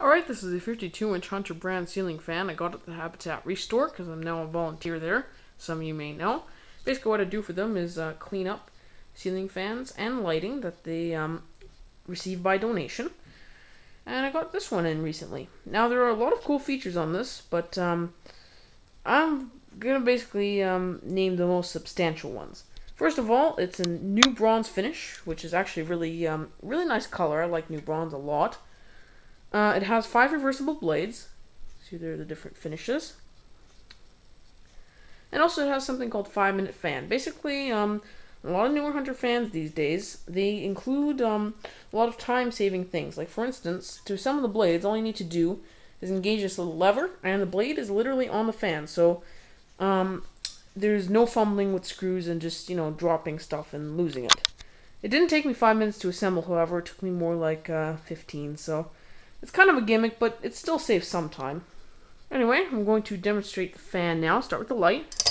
Alright, this is a 52-inch Hunter brand ceiling fan. I got it at the Habitat Restore because I'm now a volunteer there. Some of you may know. Basically what I do for them is clean up ceiling fans and lighting that they receive by donation. And I got this one in recently. Now there are a lot of cool features on this, but I'm going to basically name the most substantial ones. First of all, it's a new bronze finish, which is actually really nice color. I like new bronze a lot. It has 5 reversible blades. See, there are the different finishes. And also it has something called 5-minute fan. Basically, a lot of newer Hunter fans these days, they include a lot of time-saving things. Like, for instance, to some of the blades, all you need to do is engage this little lever, and the blade is literally on the fan. So, there's no fumbling with screws and just, dropping stuff and losing it. It didn't take me 5 minutes to assemble, however. It took me more like 15, so it's kind of a gimmick, but it still saves some time. Anyway, I'm going to demonstrate the fan now. Start with the light.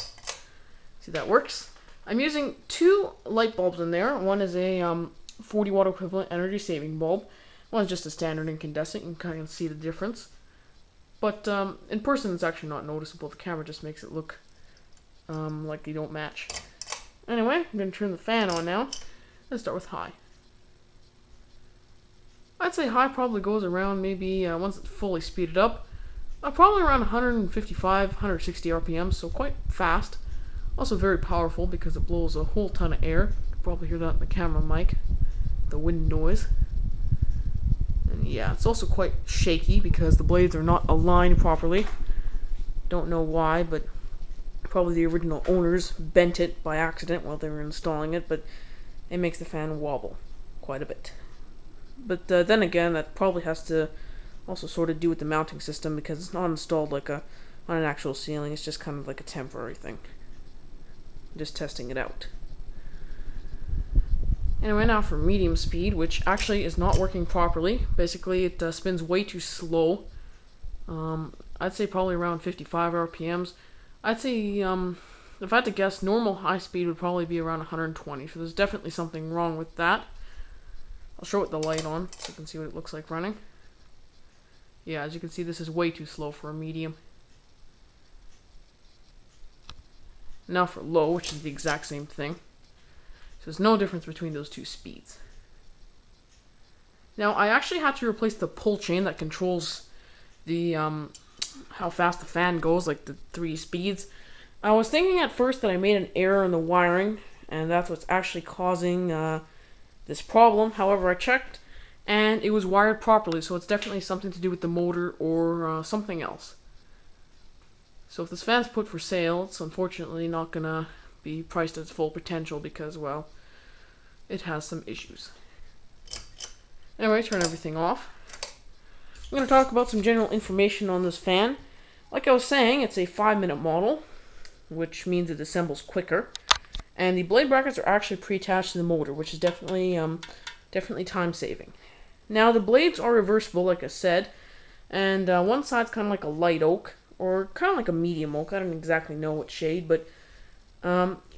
See, that works. I'm using 2 light bulbs in there. One is a 40 watt equivalent energy saving bulb. One's just a standard incandescent. You can kind of see the difference. But in person, it's actually not noticeable. The camera just makes it look like they don't match. Anyway, I'm going to turn the fan on now. Let's start with high. I'd say high probably goes around maybe, once it's fully speeded up, probably around 155, 160 RPM, so quite fast. Also very powerful because it blows a whole ton of air. You can probably hear that in the camera mic, the wind noise. And yeah, it's also quite shaky because the blades are not aligned properly. Don't know why, but probably the original owners bent it by accident while they were installing it, but it makes the fan wobble quite a bit. But then again, that probably has to also sort of do with the mounting system because it's not installed like on an actual ceiling. It's just kind of like a temporary thing. Just testing it out. Anyway, now for medium speed, which actually is not working properly. Basically, it spins way too slow. I'd say probably around 55 RPMs. I'd say, if I had to guess, normal high speed would probably be around 120. So there's definitely something wrong with that. I'll show it the light on so you can see what it looks like running. Yeah, as you can see, this is way too slow for a medium. Now for low, which is the exact same thing. So there's no difference between those two speeds. Now, I actually had to replace the pull chain that controls the how fast the fan goes, like the 3 speeds. I was thinking at first that I made an error in the wiring, and that's what's actually causing this problem. However, I checked, and it was wired properly, so it's definitely something to do with the motor or something else. So if this fan's put for sale, it's unfortunately not going to be priced at its full potential because, well, it has some issues. Anyway, turn everything off. I'm going to talk about some general information on this fan. Like I was saying, it's a 5-minute model, which means it assembles quicker. And the blade brackets are actually pre-attached to the motor, which is definitely time-saving. Now, the blades are reversible, like I said, and one side's kind of like a light oak, or kind of like a medium oak. I don't exactly know what shade, but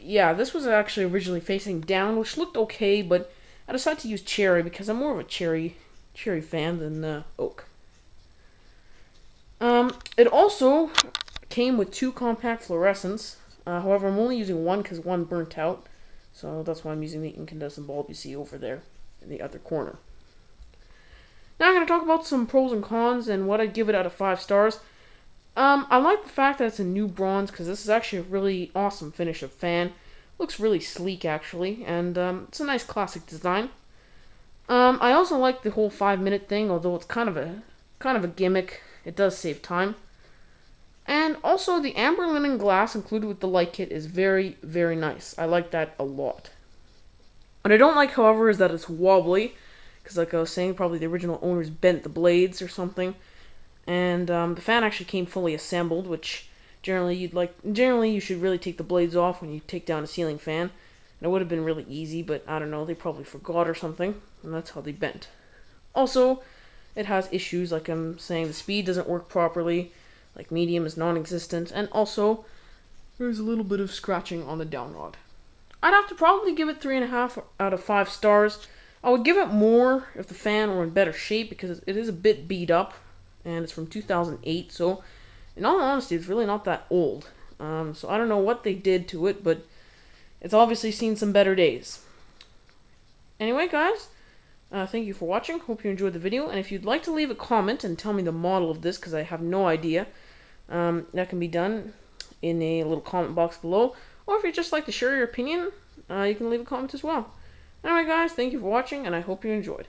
yeah, this was actually originally facing down, which looked okay, but I decided to use cherry because I'm more of a cherry fan than oak. It also came with 2 compact fluorescents. However, I'm only using one because one burnt out, so that's why I'm using the incandescent bulb you see over there in the other corner. Now I'm going to talk about some pros and cons and what I'd give it out of 5 stars. I like the fact that it's a new bronze because this is actually a really awesome finish of fan. Looks really sleek actually, and it's a nice classic design. I also like the whole 5-minute thing, although it's kind of a gimmick. It does save time. And also, the amber linen glass included with the light kit is very, very nice. I like that a lot. What I don't like, however, is that it's wobbly. Because like I was saying, probably the original owners bent the blades or something. And the fan actually came fully assembled, which generally you should really take the blades off when you take down a ceiling fan. And it would have been really easy, but I don't know, they probably forgot or something. And that's how they bent. Also, it has issues, like I'm saying, the speed doesn't work properly. Like medium is non-existent, and also there's a little bit of scratching on the down rod. I'd have to probably give it 3.5 out of 5 stars. I would give it more if the fan were in better shape because it is a bit beat up. and it's from 2008. So, in all honesty, it's really not that old. So I don't know what they did to it, but it's obviously seen some better days. Anyway, guys, thank you for watching. Hope you enjoyed the video, and if you'd like to leave a comment and tell me the model of this, because I have no idea, that can be done in a little comment box below. Or if you'd just like to share your opinion, you can leave a comment as well. Anyway, guys, thank you for watching, and I hope you enjoyed.